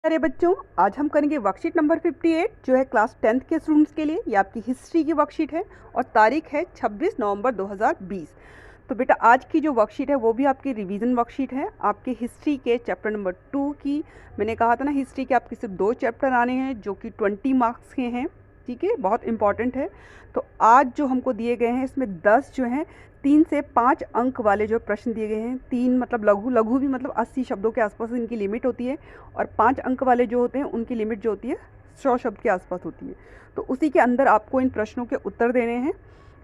अरे बच्चों, आज हम करेंगे वर्कशीट नंबर 58 जो है क्लास 10th के स्टूडेंट्स के लिए। ये आपकी हिस्ट्री की वर्कशीट है और तारीख है 26 नवंबर 2020। तो बेटा आज की जो वर्कशीट है वो भी आपकी रिवीजन वर्कशीट है आपके हिस्ट्री के चैप्टर नंबर 2 की। मैंने कहा था ना हिस्ट्री के आपके सिर्फ 2 चैप्टर आने हैं जो कि 20 मार्क्स के हैं, ठीक है, बहुत इंपॉर्टेंट है। तो आज जो हमको दिए गए हैं इसमें 10 जो हैं 3 से 5 अंक वाले जो प्रश्न दिए गए हैं। 3 मतलब लघु, लघु भी मतलब 80 शब्दों के आसपास इनकी लिमिट होती है, और 5 अंक वाले जो होते हैं उनकी लिमिट जो होती है 100 शब्द के आसपास होती है। तो उसी के अंदर आपको इन प्रश्नों के उत्तर देने हैं,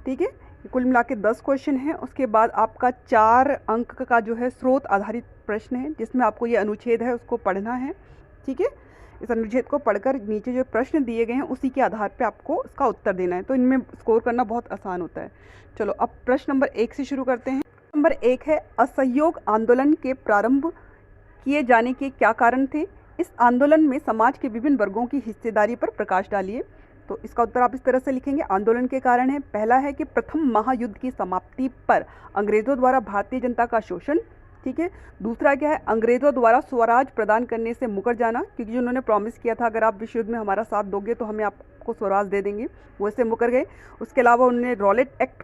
ठीक है। कुल मिला के 10 क्वेश्चन हैं। उसके बाद आपका 4 अंक का जो है स्रोत आधारित प्रश्न है जिसमें आपको ये अनुच्छेद है उसको पढ़ना है, ठीक है। इस अनुच्छेद को पढ़कर नीचे जो प्रश्न दिए गए हैं उसी के आधार पे आपको इसका उत्तर देना है। तो इनमें स्कोर करना बहुत आसान होता है। चलो अब प्रश्न नंबर 1 से शुरू करते हैं। नंबर 1 है, असहयोग आंदोलन के प्रारंभ किए जाने के क्या कारण थे? इस आंदोलन में समाज के विभिन्न वर्गों की हिस्सेदारी पर प्रकाश डालिए। तो इसका उत्तर आप इस तरह से लिखेंगे। आंदोलन के कारण है, पहला है कि प्रथम महायुद्ध की समाप्ति पर अंग्रेजों द्वारा भारतीय जनता का शोषण, ठीक है। दूसरा क्या है, अंग्रेजों द्वारा स्वराज प्रदान करने से मुकर जाना, क्योंकि जो उन्होंने प्रॉमिस किया था अगर आप विश्व युद्ध में हमारा साथ दोगे तो हमें आपको स्वराज दे देंगे, वो इससे मुकर गए। उसके अलावा उन्होंने रॉलेट एक्ट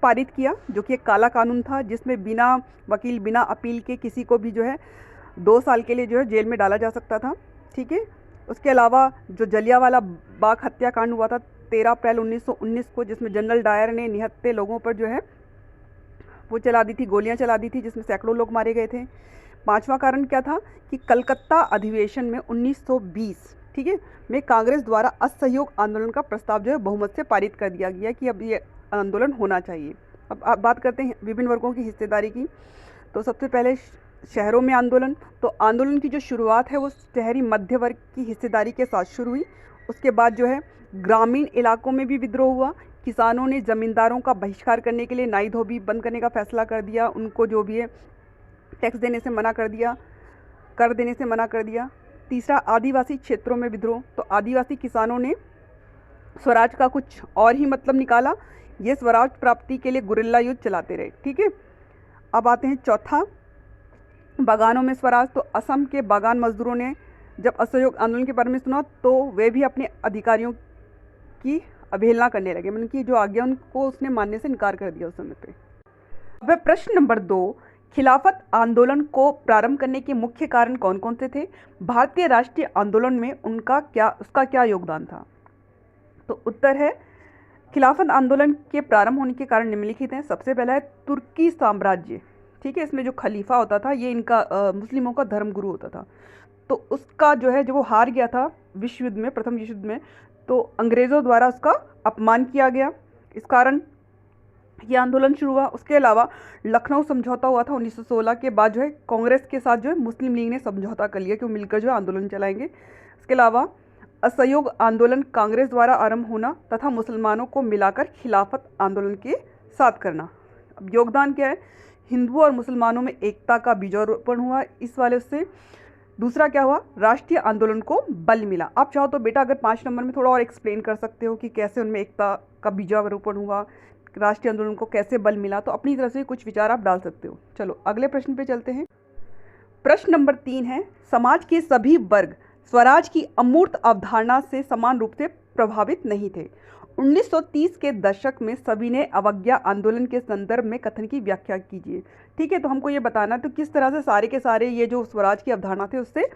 पारित किया जो कि एक काला कानून था जिसमें बिना वकील बिना अपील के किसी को भी जो है 2 साल के लिए जो है जेल में डाला जा सकता था, ठीक है। उसके अलावा जो जलियांवाला बाग हत्याकांड हुआ था 13 अप्रैल 1919 को, जिसमें जनरल डायर ने निहत्थे लोगों पर जो है वो चला दी थी, गोलियां चला दी थी, जिसमें सैकड़ों लोग मारे गए थे। 5वां कारण क्या था कि कलकत्ता अधिवेशन में 1920, ठीक है, में कांग्रेस द्वारा असहयोग आंदोलन का प्रस्ताव जो है बहुमत से पारित कर दिया गया कि अब ये आंदोलन होना चाहिए। अब आप बात करते हैं विभिन्न वर्गों की हिस्सेदारी की। तो सबसे पहले शहरों में आंदोलन। तो आंदोलन की जो शुरुआत है वो शहरी मध्य वर्ग की हिस्सेदारी के साथ शुरू हुई। उसके बाद जो है ग्रामीण इलाकों में भी विद्रोह हुआ। किसानों ने ज़मींदारों का बहिष्कार करने के लिए नाई धोबी बंद करने का फैसला कर दिया, उनको जो भी है टैक्स देने से मना कर दिया, कर देने से मना कर दिया। तीसरा, आदिवासी क्षेत्रों में विद्रोह। तो आदिवासी किसानों ने स्वराज का कुछ और ही मतलब निकाला, ये स्वराज प्राप्ति के लिए गुरिल्ला युद्ध चलाते रहे, ठीक है। अब आते हैं चौथा, बागानों में स्वराज। तो असम के बागान मजदूरों ने जब असहयोग आंदोलन के बारे में सुना तो वे भी अपने अधिकारियों की अवहेलना करने लगे, मतलब कि जो आज्ञा उनको उसने मानने से इनकार कर दिया उस समय पे। अब प्रश्न नंबर 2, खिलाफत आंदोलन को प्रारंभ करने के मुख्य कारण कौन कौन से थे? भारतीय राष्ट्रीय आंदोलन में उसका क्या योगदान था? तो उत्तर है, खिलाफत आंदोलन के प्रारंभ होने के कारण निम्नलिखित हैं। सबसे पहला है तुर्की साम्राज्य, ठीक है। इसमें जो खलीफा होता था ये इनका मुस्लिमों का धर्मगुरु होता था। तो उसका जो है जब वो हार गया था विश्व युद्ध में, प्रथम विश्व युद्ध में, तो अंग्रेज़ों द्वारा उसका अपमान किया गया, इस कारण ये आंदोलन शुरू हुआ। उसके अलावा लखनऊ समझौता हुआ था 1916 के बाद, जो है कांग्रेस के साथ जो है मुस्लिम लीग ने समझौता कर लिया कि वो मिलकर जो है आंदोलन चलाएंगे। इसके अलावा असहयोग आंदोलन कांग्रेस द्वारा आरंभ होना तथा मुसलमानों को मिलाकर खिलाफत आंदोलन के साथ करना। अब योगदान क्या है, हिंदुओं और मुसलमानों में एकता का बीजारोपण हुआ इस वाले से। दूसरा क्या हुआ, राष्ट्रीय आंदोलन को बल मिला। आप चाहो तो बेटा अगर 5 नंबर में थोड़ा और एक्सप्लेन कर सकते हो कि कैसे उनमें एकता का बीजारोपण हुआ, राष्ट्रीय आंदोलन को कैसे बल मिला, तो अपनी तरफ से कुछ विचार आप डाल सकते हो। चलो अगले प्रश्न पे चलते हैं। प्रश्न नंबर 3 है, समाज के सभी वर्ग स्वराज की अमूर्त अवधारणा से समान रूप से प्रभावित नहीं थे। 1930 के दशक में सभी ने अवज्ञा आंदोलन के संदर्भ में कथन की व्याख्या कीजिए, ठीक है। तो हमको ये बताना तो किस तरह से सारे के सारे ये जो स्वराज की अवधारणा थे उससे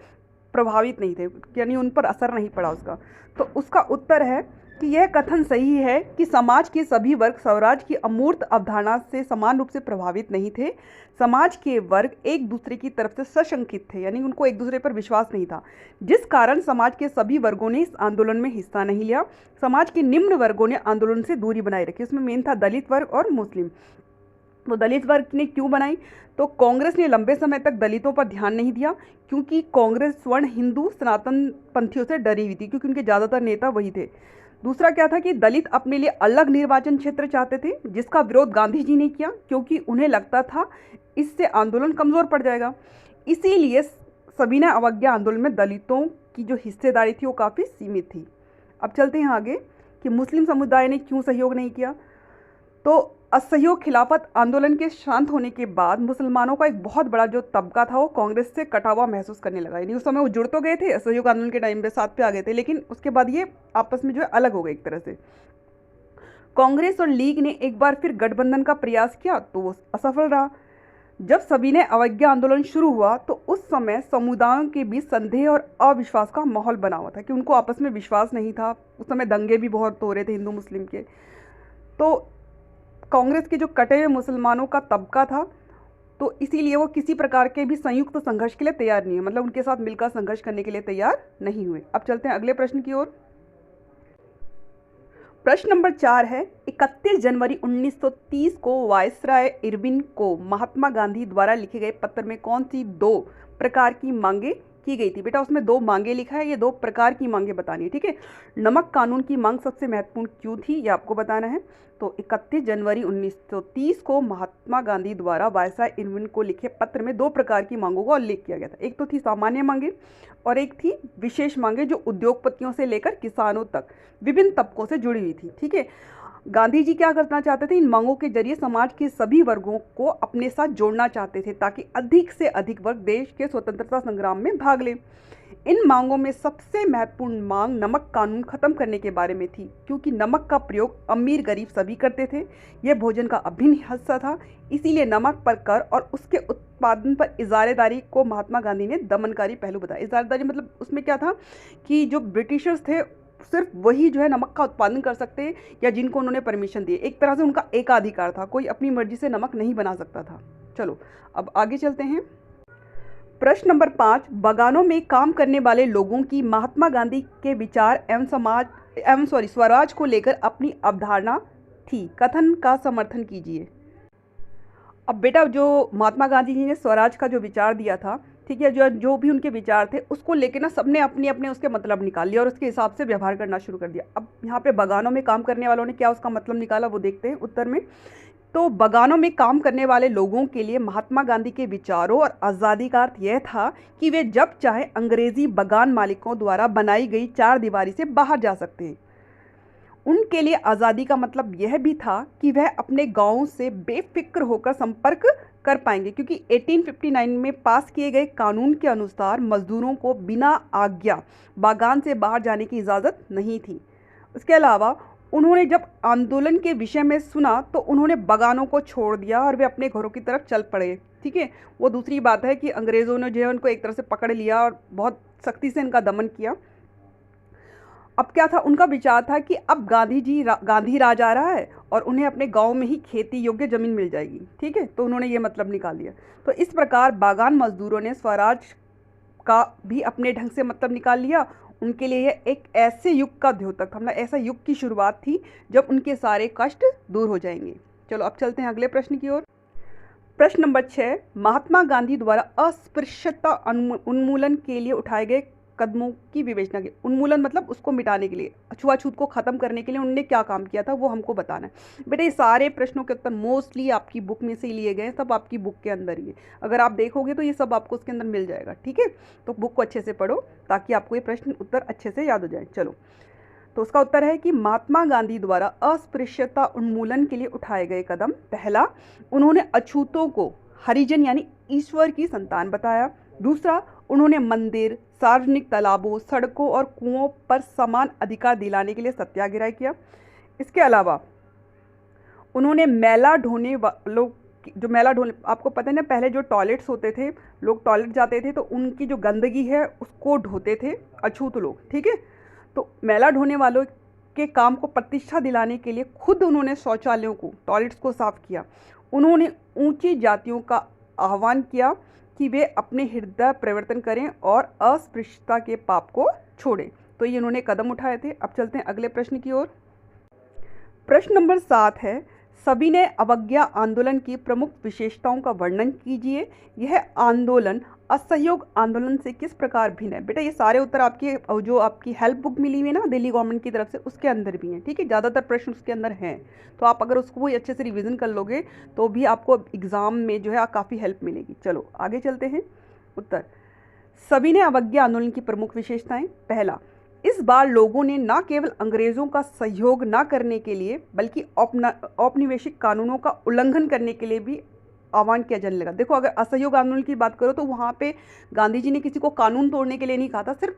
प्रभावित नहीं थे, यानी उन पर असर नहीं पड़ा उसका। तो उसका उत्तर है कि यह कथन सही है कि समाज के सभी वर्ग स्वराज की अमूर्त अवधारणा से समान रूप से प्रभावित नहीं थे। समाज के वर्ग एक दूसरे की तरफ से सशंकित थे, यानी उनको एक दूसरे पर विश्वास नहीं था, जिस कारण समाज के सभी वर्गों ने इस आंदोलन में हिस्सा नहीं लिया। समाज के निम्न वर्गों ने आंदोलन से दूरी बनाए रखी, उसमें मेन था दलित वर्ग और मुस्लिम। तो दलित वर्ग ने क्यों बनाई? तो कांग्रेस ने लंबे समय तक दलितों पर ध्यान नहीं दिया, क्योंकि कांग्रेस स्वर्ण हिंदू सनातन पंथियों से डरी हुई थी, क्योंकि उनके ज़्यादातर नेता वही थे। दूसरा क्या था कि दलित अपने लिए अलग निर्वाचन क्षेत्र चाहते थे, जिसका विरोध गांधी जी ने किया, क्योंकि उन्हें लगता था इससे आंदोलन कमज़ोर पड़ जाएगा। इसीलिए सविनय अवज्ञा आंदोलन में दलितों की जो हिस्सेदारी थी वो काफ़ी सीमित थी। अब चलते हैं आगे कि मुस्लिम समुदाय ने क्यों सहयोग नहीं किया। तो असहयोग खिलाफत आंदोलन के शांत होने के बाद मुसलमानों का एक बहुत बड़ा जो तबका था वो कांग्रेस से कटा हुआ महसूस करने लगा। यानी उस समय वो जुड़ तो गए थे, असहयोग आंदोलन के टाइम पे साथ पे आ गए थे, लेकिन उसके बाद ये आपस में जो है अलग हो गए एक तरह से। कांग्रेस और लीग ने एक बार फिर गठबंधन का प्रयास किया तो वो असफल रहा। जब सभी ने अवज्ञा आंदोलन शुरू हुआ तो उस समय समुदायों के बीच संदेह और अविश्वास का माहौल बना हुआ था कि उनको आपस में विश्वास नहीं था। उस समय दंगे भी बहुत हो रहे थे हिंदू मुस्लिम के। तो कांग्रेस के जो कटे हुए मुसलमानों का तबका था, तो इसीलिए वो किसी प्रकार के भी संयुक्त संघर्ष के लिए तैयार नहीं है, मतलब उनके साथ मिलकर संघर्ष करने के लिए तैयार नहीं हुए। अब चलते हैं अगले प्रश्न की ओर। प्रश्न नंबर 4 है, 31 जनवरी 1930 को वायसराय इरविन को महात्मा गांधी द्वारा लिखे गए पत्र में कौन सी 2 प्रकार की मांगे की गई थी? बेटा उसमें 2 मांगे लिखा है, ये 2 प्रकार की मांगे बतानी है, ठीक है। नमक कानून की मांग सबसे महत्वपूर्ण क्यों थी, ये आपको बताना है। तो 31 जनवरी 1930 को महात्मा गांधी द्वारा वायसराय इरविन को लिखे पत्र में 2 प्रकार की मांगों का उल्लेख किया गया था। एक तो थी सामान्य मांगे और एक थी विशेष मांगे, जो उद्योगपतियों से लेकर किसानों तक विभिन्न तबकों से जुड़ी हुई थी, ठीक है। गांधी जी क्या करना चाहते थे? इन मांगों के जरिए समाज के सभी वर्गों को अपने साथ जोड़ना चाहते थे ताकि अधिक से अधिक वर्ग देश के स्वतंत्रता संग्राम में भाग लें। इन मांगों में सबसे महत्वपूर्ण मांग नमक कानून खत्म करने के बारे में थी, क्योंकि नमक का प्रयोग अमीर गरीब सभी करते थे। यह भोजन का अभिन्न हिस्सा था, इसीलिए नमक पर कर और उसके उत्पादन पर इजारेदारी को महात्मा गांधी ने दमनकारी पहलू बताया। इजारेदारी मतलब उसमें क्या था कि जो ब्रिटिशर्स थे सिर्फ वही जो है नमक का उत्पादन कर सकते या जिनको उन्होंने परमिशन दी। एक तरह से उनका एकाधिकार था, कोई अपनी मर्जी से नमक नहीं बना सकता था। चलो अब आगे चलते हैं। प्रश्न नंबर 5, बगानों में काम करने वाले लोगों की महात्मा गांधी के विचार एवं स्वराज को लेकर अपनी अवधारणा थी, कथन का समर्थन कीजिए। अब बेटा जो महात्मा गांधी जी ने स्वराज का जो विचार दिया था, ठीक है, जो भी उनके विचार थे उसको लेके ना सबने अपने अपने उसके मतलब निकाल लिया और उसके हिसाब से व्यवहार करना शुरू कर दिया। अब यहाँ पे बगानों में काम करने वालों ने क्या उसका मतलब निकाला वो देखते हैं उत्तर में। तो बगानों में काम करने वाले लोगों के लिए महात्मा गांधी के विचारों और आज़ादी का अर्थ यह था कि वे जब चाहे अंग्रेजी बगान मालिकों द्वारा बनाई गई 4 दीवारी से बाहर जा सकते हैं। उनके लिए आज़ादी का मतलब यह भी था कि वह अपने गांवों से बेफिक्र होकर संपर्क कर पाएंगे, क्योंकि 1859 में पास किए गए कानून के अनुसार मजदूरों को बिना आज्ञा बागान से बाहर जाने की इजाज़त नहीं थी। इसके अलावा उन्होंने जब आंदोलन के विषय में सुना तो उन्होंने बगानों को छोड़ दिया और वे अपने घरों की तरफ चल पड़े, ठीक है। वो दूसरी बात है कि अंग्रेज़ों ने जो है उनको एक तरह से पकड़ लिया और बहुत सख्ती से इनका दमन किया। अब क्या था, उनका विचार था कि अब गांधी राज आ रहा है और उन्हें अपने गांव में ही खेती योग्य ज़मीन मिल जाएगी, ठीक है। तो उन्होंने ये मतलब निकाल लिया। तो इस प्रकार बागान मजदूरों ने स्वराज का भी अपने ढंग से मतलब निकाल लिया। उनके लिए यह एक ऐसे युग का द्योतक था, मतलब ऐसा युग की शुरुआत थी जब उनके सारे कष्ट दूर हो जाएंगे। चलो अब चलते हैं अगले प्रश्न की ओर। प्रश्न नंबर 6, महात्मा गांधी द्वारा अस्पृश्यता उन्मूलन के लिए उठाए गए कदमों की विवेचना की। उन्मूलन मतलब उसको मिटाने के लिए, छुआछूत को खत्म करने के लिए उन्होंने क्या काम किया था वो हमको बताना है। बेटा ये सारे प्रश्नों के उत्तर मोस्टली आपकी बुक में से ही लिए गए हैं, सब आपकी बुक के अंदर ही है। अगर आप देखोगे तो ये सब आपको उसके अंदर मिल जाएगा, ठीक है। तो बुक को अच्छे से पढ़ो ताकि आपको ये प्रश्न उत्तर अच्छे से याद हो जाए। चलो तो उसका उत्तर है कि महात्मा गांधी द्वारा अस्पृश्यता उन्मूलन के लिए उठाए गए कदम। पहला, उन्होंने अछूतों को हरिजन यानी ईश्वर की संतान बताया। दूसरा, उन्होंने मंदिर, सार्वजनिक तालाबों, सड़कों और कुओं पर समान अधिकार दिलाने के लिए सत्याग्रह किया। इसके अलावा उन्होंने मैला ढोने वालों जो मैला ढोने, आपको पता है ना पहले जो टॉयलेट्स होते थे, लोग टॉयलेट जाते थे तो उनकी जो गंदगी है उसको ढोते थे अछूत लोग, ठीक है। तो मैला ढोने वालों के काम को प्रतिष्ठा दिलाने के लिए खुद उन्होंने शौचालयों को, टॉयलेट्स को साफ किया। उन्होंने ऊंची जातियों का आह्वान किया कि वे अपने हृदय परिवर्तन करें और अस्पृश्यता के पाप को छोड़ें। तो ये उन्होंने कदम उठाए थे। अब चलते हैं अगले प्रश्न की ओर। प्रश्न नंबर 7 है, सविनय अवज्ञा आंदोलन की प्रमुख विशेषताओं का वर्णन कीजिए। यह आंदोलन असहयोग आंदोलन से किस प्रकार भिन्न है? बेटा ये सारे उत्तर आपके जो आपकी हेल्प बुक मिली हुई है ना दिल्ली गवर्नमेंट की तरफ से, उसके अंदर भी हैं, ठीक है। ज़्यादातर प्रश्न उसके अंदर हैं, तो आप अगर उसको भी अच्छे से रिवीजन कर लोगे तो भी आपको एग्ज़ाम में जो है काफ़ी हेल्प मिलेगी। चलो आगे चलते हैं। उत्तर, सविनय अवज्ञा आंदोलन की प्रमुख विशेषताएं। पहला, इस बार लोगों ने न केवल अंग्रेज़ों का सहयोग न करने के लिए बल्कि औपनिवेशिक कानूनों का उल्लंघन करने के लिए भी आह्वान किया जाने लगा। देखो, अगर असहयोग आंदोलन की बात करो तो वहाँ पे गांधी जी ने किसी को कानून तोड़ने के लिए नहीं कहा था, सिर्फ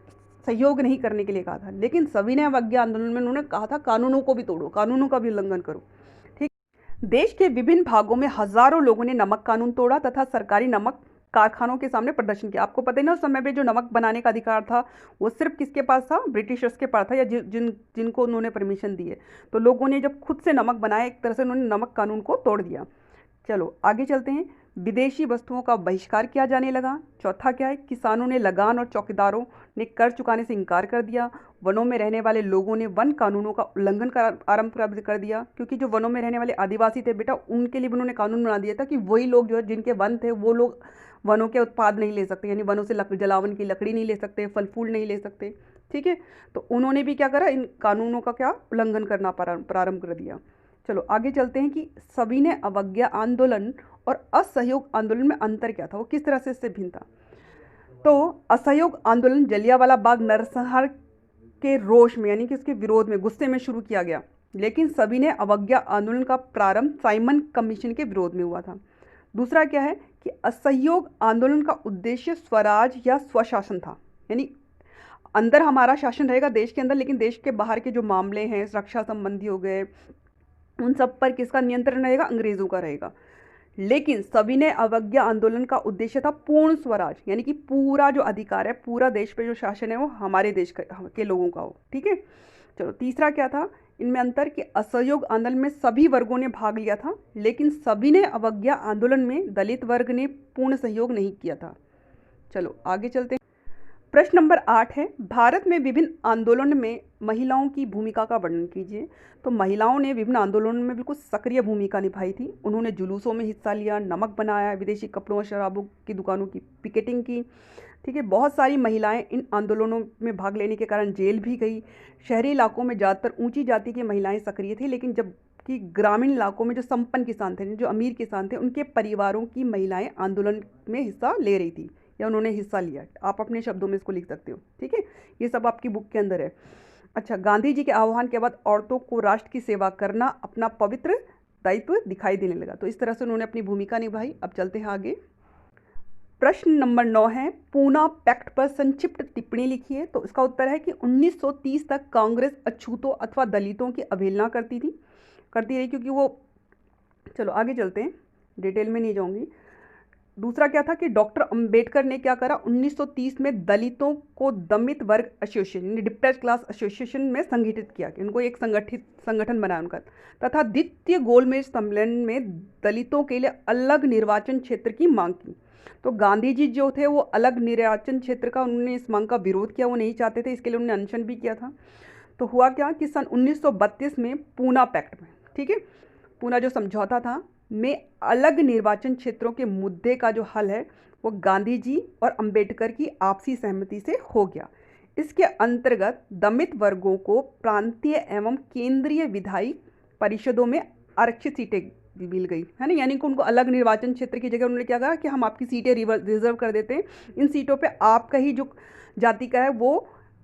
सहयोग नहीं करने के लिए कहा था। लेकिन सविनय अवज्ञा आंदोलन में उन्होंने कहा था कानूनों को भी तोड़ो, कानूनों का भी उल्लंघन करो। ठीक, देश के विभिन्न भागों में हजारों लोगों ने नमक कानून तोड़ा तथा सरकारी नमक कारखानों के सामने प्रदर्शन किया। आपको पता है ना, उस समय पे जो नमक बनाने का अधिकार था वो सिर्फ किसके पास था? ब्रिटिशर्स के पास था, या जिनको उन्होंने परमिशन दी है। तो लोगों ने जब खुद से नमक बनाया, एक तरह से उन्होंने नमक कानून को तोड़ दिया। चलो आगे चलते हैं। विदेशी वस्तुओं का बहिष्कार किया जाने लगा। चौथा क्या है? किसानों ने लगान और चौकीदारों ने कर चुकाने से इनकार कर दिया। वनों में रहने वाले लोगों ने वन कानूनों का उल्लंघन आरंभ कर दिया, क्योंकि जो वनों में रहने वाले आदिवासी थे बेटा, उनके लिए उन्होंने कानून बना दिया था कि वही लोग जो है जिनके वन थे वो लोग वनों के उत्पाद नहीं ले सकते, यानी वनों से जलावन की लकड़ी नहीं ले सकते, फल फूल नहीं ले सकते। ठीक है, तो उन्होंने भी क्या करा? इन कानूनों का क्या उल्लंघन करना प्रारंभ कर दिया। चलो आगे चलते हैं कि सविनय अवज्ञा आंदोलन और असहयोग आंदोलन में अंतर क्या था, वो किस तरह से इससे भिन्न था। तो असहयोग आंदोलन जलियांवाला बाग नरसंहार के रोष में, यानी कि उसके विरोध में, गुस्से में शुरू किया गया। लेकिन सविनय अवज्ञा आंदोलन का प्रारंभ साइमन कमीशन के विरोध में हुआ था। दूसरा क्या है कि असहयोग आंदोलन का उद्देश्य स्वराज या स्वशासन था, यानी अंदर हमारा शासन रहेगा देश के अंदर, लेकिन देश के बाहर के जो मामले हैं, रक्षा संबंधी हो गए, उन सब पर किसका नियंत्रण रहेगा? अंग्रेजों का रहेगा। लेकिन सविनय अवज्ञा आंदोलन का उद्देश्य था पूर्ण स्वराज, यानी कि पूरा जो अधिकार है, पूरा देश पे जो शासन है वो हमारे देश के लोगों का हो। ठीक है, चलो तीसरा क्या था इनमें अंतर कि असहयोग आंदोलन में सभी वर्गों ने भाग लिया था, लेकिन सविनय अवज्ञा आंदोलन में दलित वर्ग ने पूर्ण सहयोग नहीं किया था। चलो आगे चलते हैं। प्रश्न नंबर 8 है, भारत में विभिन्न आंदोलन में महिलाओं की भूमिका का वर्णन कीजिए। तो महिलाओं ने विभिन्न आंदोलनों में बिल्कुल सक्रिय भूमिका निभाई थी। उन्होंने जुलूसों में हिस्सा लिया, नमक बनाया, विदेशी कपड़ों और शराबों की दुकानों की पिकेटिंग की। ठीक है, बहुत सारी महिलाएं इन आंदोलनों में भाग लेने के कारण जेल भी गई। शहरी इलाकों में ज़्यादातर ऊंची जाति की महिलाएं सक्रिय थी, लेकिन जबकि ग्रामीण इलाकों में जो संपन्न किसान थे, जो अमीर किसान थे, उनके परिवारों की महिलाएं आंदोलन में हिस्सा ले रही थी या उन्होंने हिस्सा लिया। आप अपने शब्दों में इसको लिख सकते हो। ठीक है, ये सब आपकी बुक के अंदर है। अच्छा, गांधी जी के आह्वान के बाद औरतों को राष्ट्र की सेवा करना अपना पवित्र दायित्व दिखाई देने लगा। तो इस तरह से उन्होंने अपनी भूमिका निभाई। अब चलते हैं आगे। प्रश्न नंबर 9 है, पूना पैक्ट पर संक्षिप्त टिप्पणी लिखिए। तो इसका उत्तर है कि 1930 तक कांग्रेस अछूतों अथवा दलितों की अवहेलना करती रही, क्योंकि वो, चलो आगे चलते हैं, डिटेल में नहीं जाऊंगी। दूसरा क्या था कि डॉक्टर अंबेडकर ने क्या करा, 1930 में दलितों को दमित वर्ग एसोसिएशन, डिप्रेस्ड क्लास एसोसिएशन में संगठित किया, कि उनको एक संगठन बनाया उनका, तथा द्वितीय गोलमेज सम्मेलन में दलितों के लिए अलग निर्वाचन क्षेत्र की मांग की। तो गांधी जी जो थे वो अलग निर्वाचन क्षेत्र का, उन्होंने इस मांग का विरोध किया, वो नहीं चाहते थे, इसके लिए उन्होंने अनशन भी किया था। तो हुआ क्या कि सन 1932 में पूना पैक्ट में, ठीक है, पूना जो समझौता था में अलग निर्वाचन क्षेत्रों के मुद्दे का जो हल है वो गांधी जी और अंबेडकर की आपसी सहमति से हो गया। इसके अंतर्गत दमित वर्गों को प्रांतीय एवं केंद्रीय विधायी परिषदों में आरक्षित सीटें मिल गई, है ना, यानी कि उनको अलग निर्वाचन क्षेत्र की जगह उन्होंने क्या कहा कि हम आपकी सीटें रिजर्व कर देते हैं, इन सीटों पे आपका ही जो जाति का है वो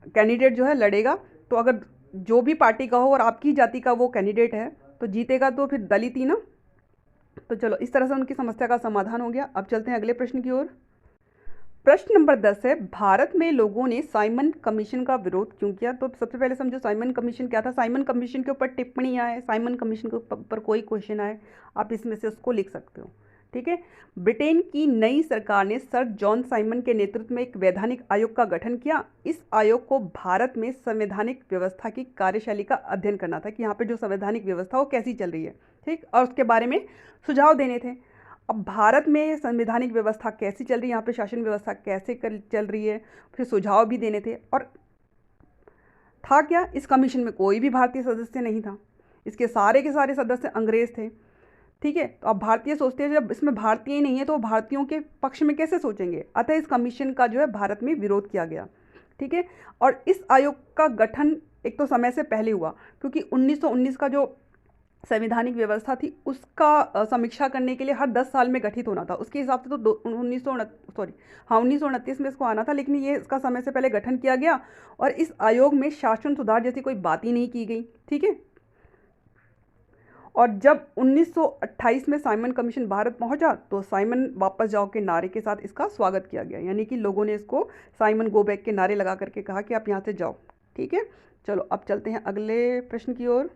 कैंडिडेट जो है लड़ेगा। तो अगर जो भी पार्टी का हो और आपकी जाति का वो कैंडिडेट है तो जीतेगा, तो फिर दलित ही ना। तो चलो इस तरह से उनकी समस्या का समाधान हो गया। अब चलते हैं अगले प्रश्न की ओर। प्रश्न नंबर 10 है, भारत में लोगों ने साइमन कमीशन का विरोध क्यों किया। तो सबसे पहले समझो साइमन कमीशन क्या था। साइमन कमीशन के ऊपर टिप्पणी आए, साइमन कमीशन के ऊपर कोई क्वेश्चन आए, आप इसमें से उसको लिख सकते हो। ठीक है, ब्रिटेन की नई सरकार ने सर जॉन साइमन के नेतृत्व में एक वैधानिक आयोग का गठन किया। इस आयोग को भारत में संवैधानिक व्यवस्था की कार्यशैली का अध्ययन करना था, कि यहाँ पे जो संवैधानिक व्यवस्था वो कैसी चल रही है, ठीक, और उसके बारे में सुझाव देने थे। अब भारत में संवैधानिक व्यवस्था कैसी चल रही है, यहाँ पे शासन व्यवस्था कैसे चल रही है, फिर सुझाव भी देने थे। और था क्या, इस कमीशन में कोई भी भारतीय सदस्य नहीं था, इसके सारे के सारे सदस्य अंग्रेज थे। ठीक है, तो अब भारतीय सोचते हैं जब इसमें भारतीय ही नहीं है तो भारतीयों के पक्ष में कैसे सोचेंगे, अतः इस कमीशन का जो है भारत में विरोध किया गया। ठीक है, और इस आयोग का गठन एक तो समय से पहले हुआ, क्योंकि 1919 का जो संवैधानिक व्यवस्था थी उसका समीक्षा करने के लिए हर 10 साल में गठित होना था। उसके हिसाब से तो 1929 में इसको आना था, लेकिन ये इसका समय से पहले गठन किया गया और इस आयोग में शासन सुधार जैसी कोई बात ही नहीं की गई। ठीक है। और जब 1928 में साइमन कमीशन भारत पहुंचा तो साइमन वापस जाओ के नारे के साथ इसका स्वागत किया गया, यानी कि लोगों ने इसको साइमन गो बैक के नारे लगा करके कहा कि आप यहाँ से जाओ। ठीक है। चलो अब चलते हैं अगले प्रश्न की ओर।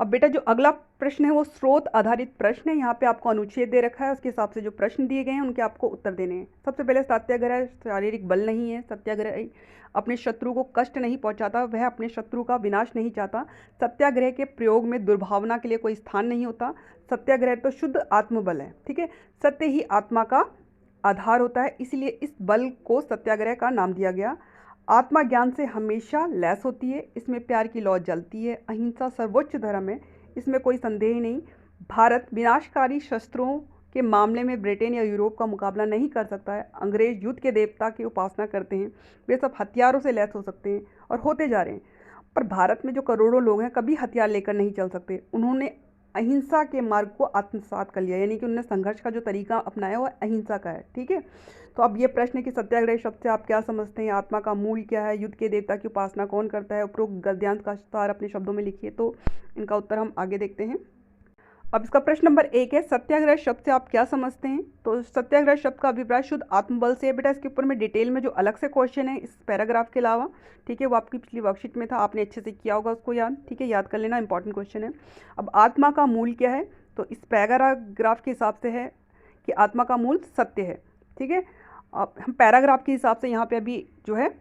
अब बेटा जो अगला प्रश्न है वो स्रोत आधारित प्रश्न है। यहाँ पे आपको अनुच्छेद दे रखा है, उसके हिसाब से जो प्रश्न दिए गए हैं उनके आपको उत्तर देने हैं। सबसे पहले सत्याग्रह शारीरिक बल नहीं है। सत्याग्रह अपने शत्रु को कष्ट नहीं पहुंचाता, वह अपने शत्रु का विनाश नहीं चाहता। सत्याग्रह के प्रयोग में दुर्भावना के लिए कोई स्थान नहीं होता। सत्याग्रह तो शुद्ध आत्मबल है। ठीक है। सत्य ही आत्मा का आधार होता है, इसलिए इस बल को सत्याग्रह का नाम दिया गया। आत्मा ज्ञान से हमेशा लैस होती है, इसमें प्यार की लौ जलती है। अहिंसा सर्वोच्च धर्म है, इसमें कोई संदेह नहीं। भारत विनाशकारी शस्त्रों के मामले में ब्रिटेन या यूरोप का मुकाबला नहीं कर सकता है। अंग्रेज युद्ध के देवता की उपासना करते हैं, वे सब हथियारों से लैस हो सकते हैं और होते जा रहे हैं, पर भारत में जो करोड़ों लोग हैं कभी हथियार लेकर नहीं चल सकते। उन्होंने अहिंसा के मार्ग को आत्मसात कर लिया, यानी कि उन्होंने संघर्ष का जो तरीका अपनाया वो अहिंसा का है। ठीक है। तो अब ये प्रश्न है कि सत्याग्रह शब्द से आप क्या समझते हैं, आत्मा का मूल क्या है, युद्ध के देवता की उपासना कौन करता है, उपरोक्त गद्यांश का सार अपने शब्दों में लिखिए। तो इनका उत्तर हम आगे देखते हैं। अब इसका प्रश्न नंबर 1 है, सत्याग्रह शब्द से आप क्या समझते हैं। तो सत्याग्रह शब्द का अभिप्राय शुद्ध आत्मबल से है। बेटा इसके ऊपर में डिटेल में जो अलग से क्वेश्चन है इस पैराग्राफ के अलावा, ठीक है, वो आपकी पिछली वर्कशीट में था, आपने अच्छे से किया होगा उसको याद। ठीक है, याद कर लेना, इंपॉर्टेंट क्वेश्चन है। अब आत्मा का मूल क्या है, तो इस पैराग्राफ के हिसाब से है कि आत्मा का मूल सत्य है। ठीक है। अब हम पैराग्राफ के हिसाब से यहाँ पे अभी जो है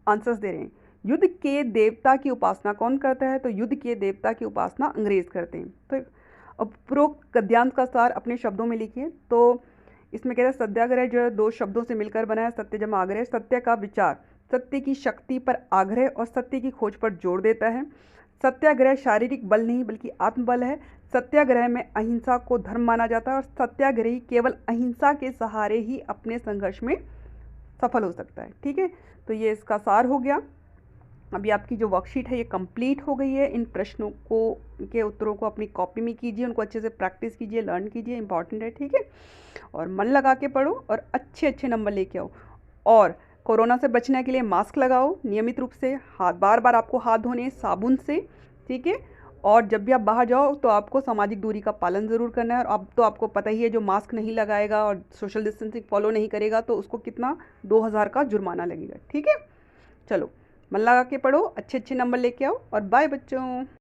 आंसर्स दे रहे हैं। युद्ध के देवता की उपासना कौन करता है, तो युद्ध के देवता की उपासना अंग्रेज करते हैं। तो उपरोक्त गद्यांश का सार अपने शब्दों में लिखिए। तो इसमें कह रहे हैं सत्याग्रह जो है दो शब्दों से मिलकर बना है, सत्य जमा आग्रह। सत्य का विचार सत्य की शक्ति पर आग्रह और सत्य की खोज पर जोर देता है। सत्याग्रह शारीरिक बल नहीं बल्कि आत्मबल है। सत्याग्रह में अहिंसा को धर्म माना जाता है और सत्याग्रही केवल अहिंसा के सहारे ही अपने संघर्ष में सफल हो सकता है। ठीक है। तो ये इसका सार हो गया। अभी आपकी जो वर्कशीट है ये कंप्लीट हो गई है। इन प्रश्नों को के उत्तरों को अपनी कॉपी में कीजिए, उनको अच्छे से प्रैक्टिस कीजिए, लर्न कीजिए, इंपॉर्टेंट है। ठीक है। और मन लगा के पढ़ो और अच्छे अच्छे नंबर लेके आओ। और कोरोना से बचने के लिए मास्क लगाओ नियमित रूप से, हाथ बार बार आपको हाथ धोने साबुन से। ठीक है। और जब भी आप बाहर जाओ तो आपको सामाजिक दूरी का पालन ज़रूर करना है। और अब तो आपको पता ही है, जो मास्क नहीं लगाएगा और सोशल डिस्टेंसिंग फॉलो नहीं करेगा तो उसको कितना 2000 का जुर्माना लगेगा। ठीक है। चलो मन लगा के पढ़ो, अच्छे अच्छे नंबर लेके आओ और बाय बच्चों।